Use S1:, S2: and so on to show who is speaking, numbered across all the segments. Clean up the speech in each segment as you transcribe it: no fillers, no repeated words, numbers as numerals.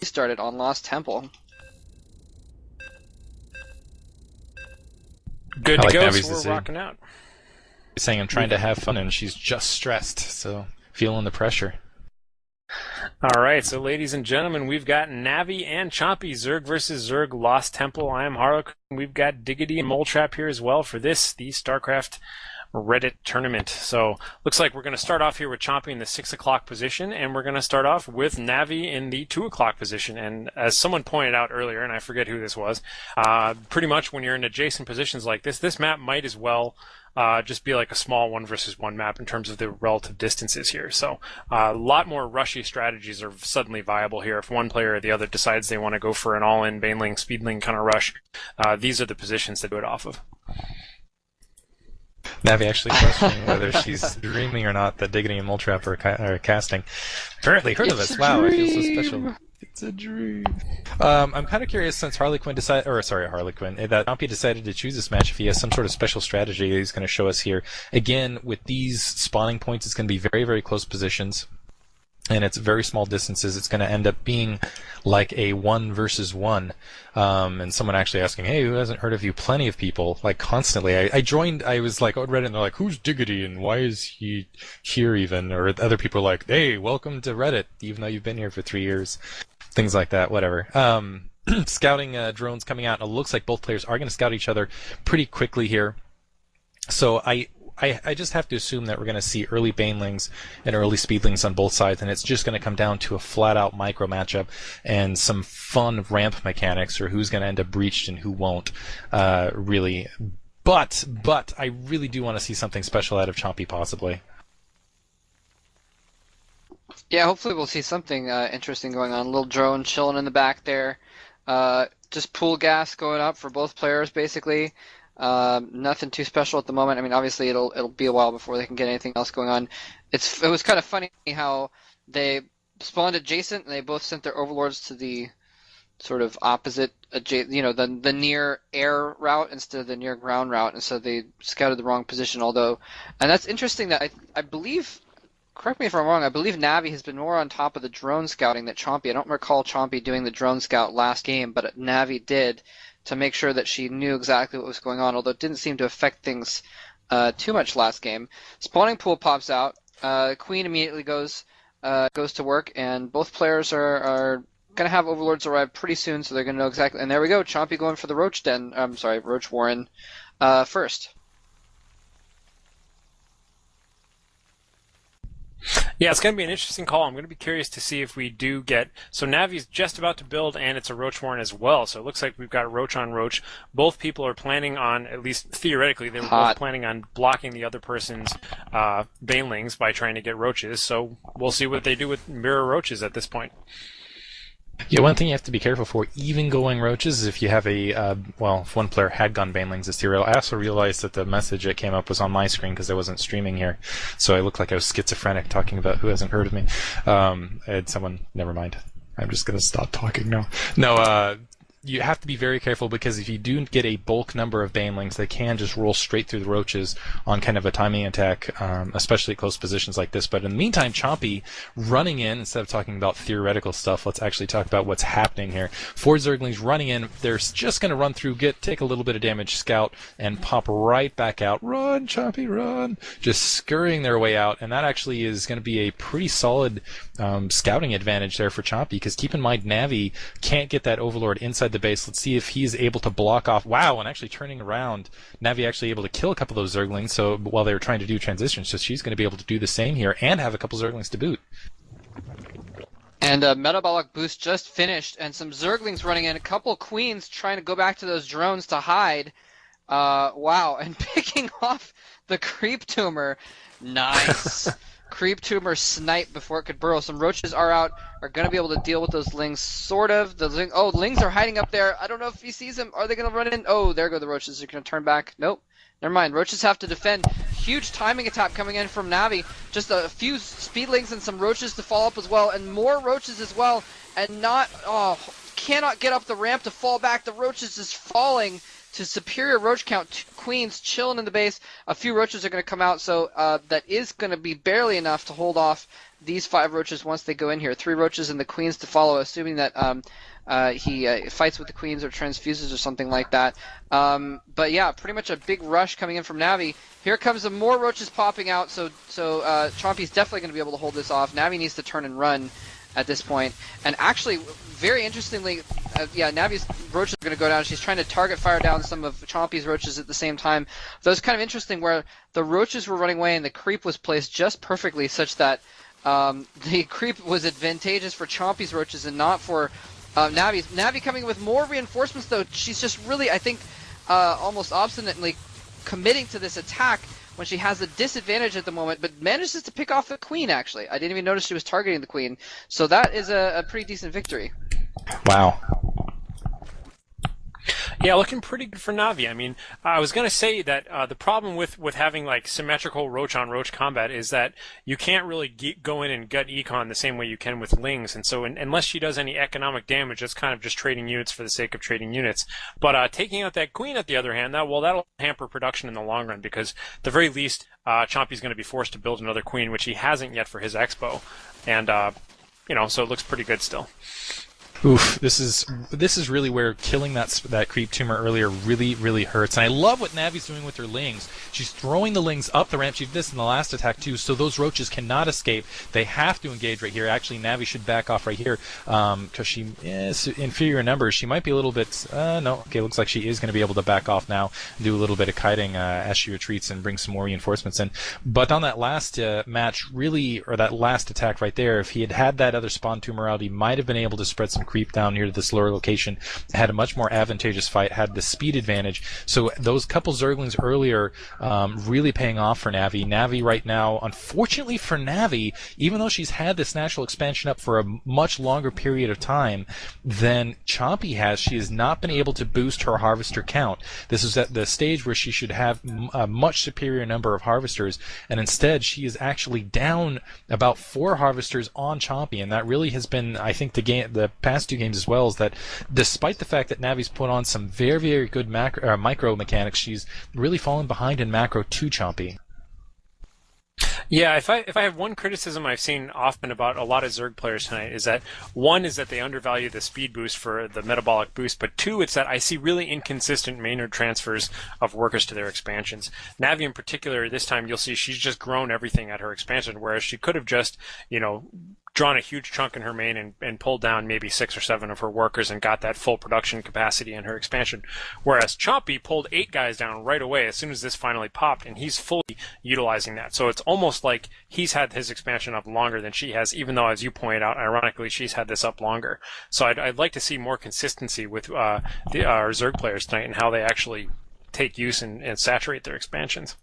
S1: started on Lost Temple.
S2: Good to
S3: like
S2: go,
S3: Navi's
S2: so we're
S3: decision.
S2: rocking out.
S3: She's saying I'm trying to have fun, and she's just stressed, so feeling the pressure.
S2: All right, so ladies and gentlemen, we've got Navi and Chompy, Zerg versus Zerg, Lost Temple. I am Harlequin. We've got Diggity and Moletrap here as well for this, the StarCraft Reddit tournament. So looks like we're going to start off here with Chompy in the 6 o'clock position, and we're going to start off with Navi in the 2 o'clock position. And as someone pointed out earlier, and I forget who this was, pretty much when you're in adjacent positions like this map might as well just be like a small 1 versus 1 map in terms of the relative distances here. So a lot more rushy strategies are suddenly viable here. If one player or the other decides they want to go for an all-in baneling, speedling kind of rush, these are the positions to do it off of.
S3: Navi actually questioning whether she's dreaming or not that Diggity and Moletrap are casting. Apparently heard of us. Wow, I feel so special. It's a dream. I'm kind of curious since that Chompy decided to choose this match if he has some sort of special strategy that he's going to show us here. Again, with these spawning points, it's going to be very, very close positions. And it's very small distances. It's going to end up being like a 1 versus 1. And someone actually asking, hey, who hasn't heard of you? Plenty of people, like constantly. I was like, on Reddit, and they're like, who's Diggity and why is he here even? Or other people are like, hey, welcome to Reddit, even though you've been here for 3 years. Things like that, whatever. Scouting drones coming out. And it looks like both players are going to scout each other pretty quickly here. So I just have to assume that we're going to see early banelings and early speedlings on both sides, and it's just going to come down to a flat-out micro matchup and some fun ramp mechanics, or who's going to end up breached and who won't, really. But I really do want to see something special out of Chompy, possibly.
S1: Yeah, hopefully we'll see something interesting going on. A little drone chilling in the back there. Just pool gas going up for both players, basically. Nothing too special at the moment. I mean, obviously it'll be a while before they can get anything else going on. It was kind of funny how they spawned adjacent and they both sent their overlords to the sort of opposite, the near air route instead of the near ground route, and so they scouted the wrong position. And that's interesting that I believe. Correct me if I'm wrong, I believe Navi has been more on top of the drone scouting than Chompy. I don't recall Chompy doing the drone scout last game, but Navi did to make sure that she knew exactly what was going on, although it didn't seem to affect things too much last game. Spawning pool pops out. Queen immediately goes to work, and both players are going to have overlords arrive pretty soon, so they're going to know exactly. And there we go, Chompy going for the Roach Warren first.
S2: Yeah, it's going to be an interesting call. I'm going to be curious to see if we do get... So Navi's just about to build, and it's a Roach Warren as well. So it looks like we've got Roach on Roach. Both people are planning on, at least theoretically, they were both planning on blocking the other person's banelings by trying to get Roaches. So we'll see what they do with mirror Roaches at this point.
S3: Yeah, one thing you have to be careful for, even going Roaches, is if you have if one player had gone banelings, it's theoretical. I also realized that the message that came up was on my screen because I wasn't streaming here, so I looked like I was schizophrenic talking about who hasn't heard of me. I had someone, never mind. I'm just going to stop talking now. No, you have to be very careful because if you do get a bulk number of banelings, they can just roll straight through the Roaches on kind of a timing attack, especially at close positions like this. But in the meantime, Chompy running in, instead of talking about theoretical stuff, let's actually talk about what's happening here. 4 Zerglings running in. They're just going to run through, take a little bit of damage, scout, and pop right back out. Run, Chompy, run! Just scurrying their way out. And that actually is going to be a pretty solid scouting advantage there for Chompy, because keep in mind, Navi can't get that Overlord inside the base. Let's see if he's able to block off. Wow, and actually turning around, Navi actually able to kill a couple of those Zerglings. So while they were trying to do transitions, so she's going to be able to do the same here and have a couple Zerglings to boot.
S1: And a metabolic boost just finished, and some Zerglings running in. A couple Queens trying to go back to those drones to hide. Wow, and picking off the Creep Tumor. Nice. Creep Tumor snipe before it could burrow. Some Roaches are going to be able to deal with those Lings, sort of. Lings are hiding up there. I don't know if he sees them. Are they going to run in? Oh, there go the Roaches. They're going to turn back. Nope. Never mind. Roaches have to defend. Huge timing attack coming in from Navi. Just a few Speedlings and some Roaches to fall up as well, and more Roaches as well. And cannot get up the ramp to fall back. The Roaches is falling to superior roach count. 2 queens chilling in the base. A few roaches are going to come out, so that is going to be barely enough to hold off these 5 roaches once they go in here. 3 roaches and the queens to follow, assuming that he fights with the queens or transfuses or something like that. But yeah, pretty much a big rush coming in from Navi. Here comes some more roaches popping out, so Chompy's definitely going to be able to hold this off. Navi needs to turn and run at this point. And actually, very interestingly, Navi's roaches are going to go down. She's trying to target fire down some of Chompy's roaches at the same time. So it's kind of interesting where the roaches were running away and the creep was placed just perfectly such that the creep was advantageous for Chompy's roaches and not for Navi's. Navi coming with more reinforcements, though. She's just really, I think, almost obstinately committing to this attack when she has a disadvantage at the moment, but manages to pick off the queen, actually. I didn't even notice she was targeting the queen. So that is a pretty decent victory.
S3: Wow.
S2: Yeah, looking pretty good for Navi. I mean, I was going to say that the problem with having like symmetrical roach-on-roach combat is that you can't really go in and gut econ the same way you can with Lings, and so unless she does any economic damage, it's kind of just trading units for the sake of trading units. But taking out that queen, at the other hand, that'll hamper production in the long run, because at the very least, Chompy's going to be forced to build another queen, which he hasn't yet for his expo, and so it looks pretty good still.
S3: Oof, this is really where killing that creep tumor earlier really hurts. And I love what Navi's doing with her lings. She's throwing the lings up the ramp. She did this in the last attack too, so those roaches cannot escape. They have to engage right here. Actually, Navi should back off right here because she is inferior in numbers. She might be a little bit. No, okay, looks like she is going to be able to back off now, and do a little bit of kiting as she retreats and bring some more reinforcements in. But on that last match, really, or that last attack right there, if he had that other spawn tumor out, he might have been able to spread some creep down here to this lower location, had a much more advantageous fight, had the speed advantage. So those couple Zerglings earlier really paying off for Navi. Navi right now, unfortunately for Navi, even though she's had this natural expansion up for a much longer period of time than Chompy has, she has not been able to boost her harvester count. This is at the stage where she should have a much superior number of harvesters, and instead she is actually down about 4 harvesters on Chompy, and that really has been, I think, the past 2 games as well, is that despite the fact that Navi's put on some very good micro mechanics, she's really fallen behind in macro to Chompy.
S2: Yeah, if I have one criticism I've seen often about a lot of Zerg players tonight is that, one, is that they undervalue the speed boost for the metabolic boost, but 2, it's that I see really inconsistent Maynard transfers of workers to their expansions. Navi in particular, this time you'll see she's just grown everything at her expansion, whereas she could have just, drawn a huge chunk in her main and pulled down maybe 6 or 7 of her workers and got that full production capacity in her expansion. Whereas Chompy pulled 8 guys down right away as soon as this finally popped, and he's fully utilizing that. So it's almost like he's had his expansion up longer than she has, even though, as you point out, ironically, she's had this up longer. So I'd like to see more consistency with our Zerg players tonight and how they actually take use and saturate their expansions.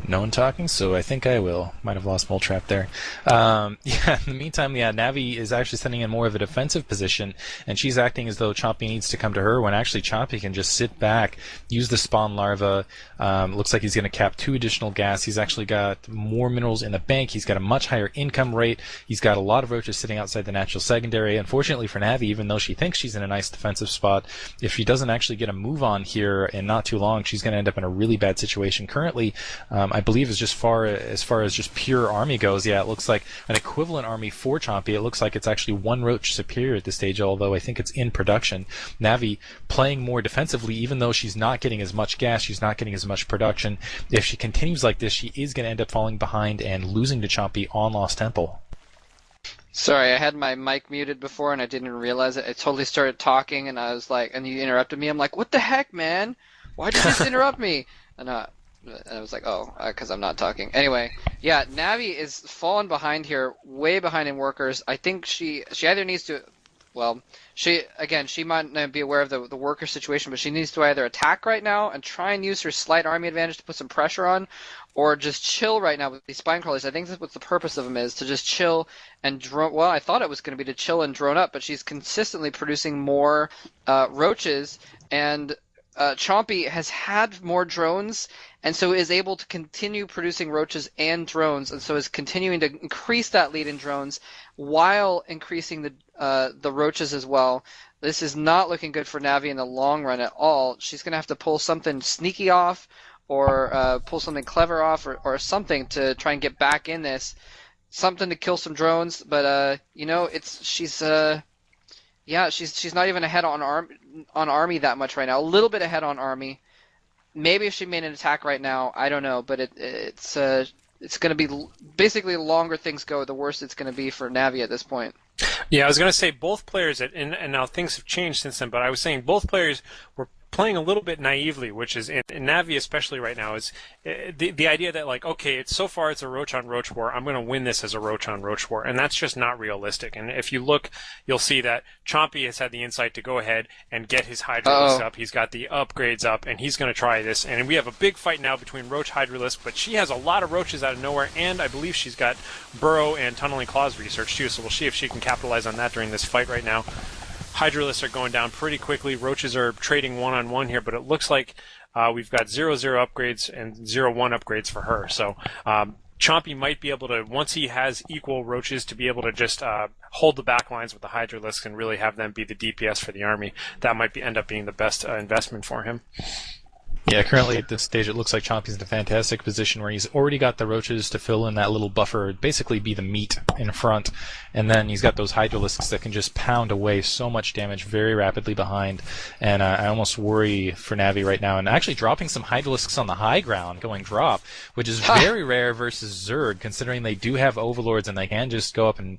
S3: No one talking, so I think I will. Might have lost Mole Trap there. In the meantime, Navi is actually sending in more of a defensive position, and she's acting as though Chompy needs to come to her, when actually Chompy can just sit back, use the spawn larva. Looks like he's going to cap 2 additional gas. He's actually got more minerals in the bank. He's got a much higher income rate. He's got a lot of roaches sitting outside the natural secondary. Unfortunately for Navi, even though she thinks she's in a nice defensive spot, if she doesn't actually get a move on here in not too long, she's going to end up in a really bad situation. Currently, I believe as far as just pure army goes, it looks like an equivalent army for Chompy. It looks like it's actually 1 roach superior at this stage, although I think it's in production. Navi playing more defensively, even though she's not getting as much gas, she's not getting as much production. If she continues like this, she is going to end up falling behind and losing to Chompy on Lost Temple.
S1: Sorry, I had my mic muted before and I didn't realize it. I totally started talking and I was like, and you interrupted me. I'm like, what the heck, man? Why'd you just interrupt me? And I was like, because I'm not talking. Anyway, yeah, Navi is falling behind here, way behind in workers. I think she either needs to, she might not be aware of the worker situation, but she needs to either attack right now and try and use her slight army advantage to put some pressure on, or just chill right now with these spine crawlers. I think that's what the purpose of them is, to just chill and drone. Well, I thought it was going to be to chill and drone up, but she's consistently producing more roaches, and Chompy has had more drones, and so is able to continue producing roaches and drones, and so is continuing to increase that lead in drones while increasing the roaches as well. This is not looking good for Navi in the long run at all. She's going to have to pull something sneaky off, or pull something clever off, or something to try and get back in this. Something to kill some drones, but she's not even ahead on Army that much right now. A little bit ahead on Army. Maybe if she made an attack right now, I don't know, but it's going to be basically the longer things go, the worse it's going to be for Navi at this point.
S2: Yeah, I was going to say both players, and now things have changed since then, but I was saying both players were playing a little bit naively, which is in Navi especially right now, is the idea that, like, okay, so far it's a roach on roach war, I'm going to win this as a roach on roach war, and that's just not realistic. And if you look, you'll see that Chompy has had the insight to go ahead and get his Hydralisk up. He's got the upgrades up, and he's going to try this. And we have a big fight now between Roach Hydralisk, but she has a lot of roaches out of nowhere, and I believe she's got burrow and tunneling claws research too, so we'll see if she can capitalize on that during this fight right now. Hydralisks are going down pretty quickly. Roaches are trading one-on-one here, but it looks like we've got 0-0 upgrades and 0-1 upgrades for her. So Chompy might be able to, once he has equal roaches, to be able to just hold the back lines with the Hydralisks and really have them be the DPS for the army. That might end up being the best investment for him.
S3: Yeah, currently at this stage it looks like Chompy's in a fantastic position where he's already got the roaches to fill in that little buffer, basically be the meat in front, and then he's got those Hydralisks that can just pound away so much damage very rapidly behind, and I almost worry for Navi right now, and actually dropping some Hydralisks on the high ground, going drop, which is very rare versus Zerg, considering they do have overlords and they can just go up and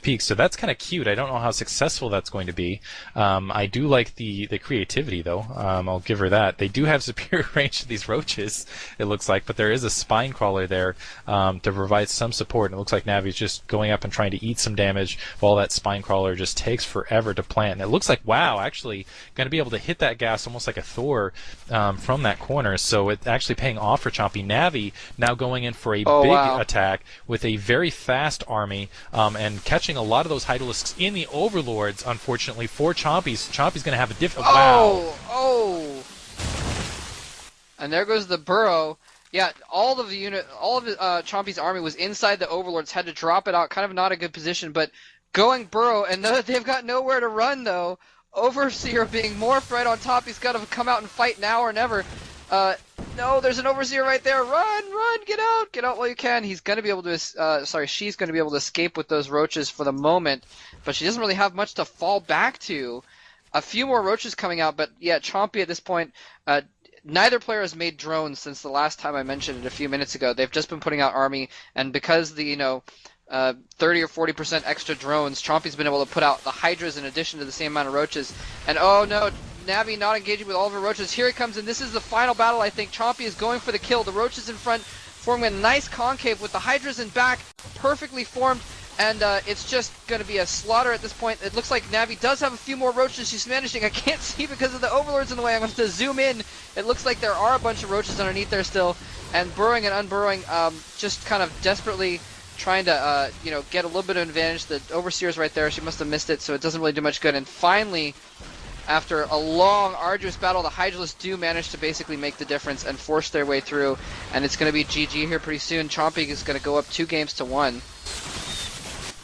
S3: peek, so that's kind of cute. I don't know how successful that's going to be. I do like the creativity, though. I'll give her that. They do have superior range to these roaches, it looks like, but there is a spine crawler there to provide some support, and it looks like Navi's just going up and trying to eat some damage while that spine crawler just takes forever to plant. And it looks like, wow, actually going to be able to hit that gas almost like a Thor from that corner, so it's actually paying off for Chompy. Navi now going in for a big attack with a very fast army and catching a lot of those Hydralisks in the overlords, unfortunately, for Chompy. Chompy's going to have a
S1: And there goes the burrow. Yeah, all of Chompy's army was inside the overlords, had to drop it out. Kind of not a good position, but going burrow, and they've got nowhere to run, though. Overseer being morphed right on top. He's got to come out and fight now or never. No, there's an Overseer right there. Run, get out while you can. He's going to be able to, she's going to be able to escape with those roaches for the moment, but she doesn't really have much to fall back to. A few more roaches coming out, but yeah, Chompy at this point, neither player has made drones since the last time I mentioned it a few minutes ago. They've just been putting out army, and because the 30 or 40% extra drones, Chompy's been able to put out the Hydras in addition to the same amount of roaches. And oh no, Navi not engaging with all of her roaches. Here he comes, and this is the final battle, I think. Chompy is going for the kill. The roaches in front, forming a nice concave with the Hydras in back, perfectly formed. And it's just going to be a slaughter at this point. It looks like Navi does have a few more roaches she's managing. I can't see because of the overlords in the way. I'm going to have to zoom in. It looks like there are a bunch of roaches underneath there still. And burrowing and unburrowing, just kind of desperately trying to get a little bit of advantage. The Overseer's right there. She must have missed it, so it doesn't really do much good. And finally, after a long, arduous battle, the Hydralisks do manage to basically make the difference and force their way through. And it's going to be GG here pretty soon. Chompy is going to go up 2-1.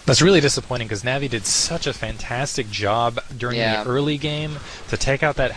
S3: That's really disappointing because Navi did such a fantastic job during the early game to take out that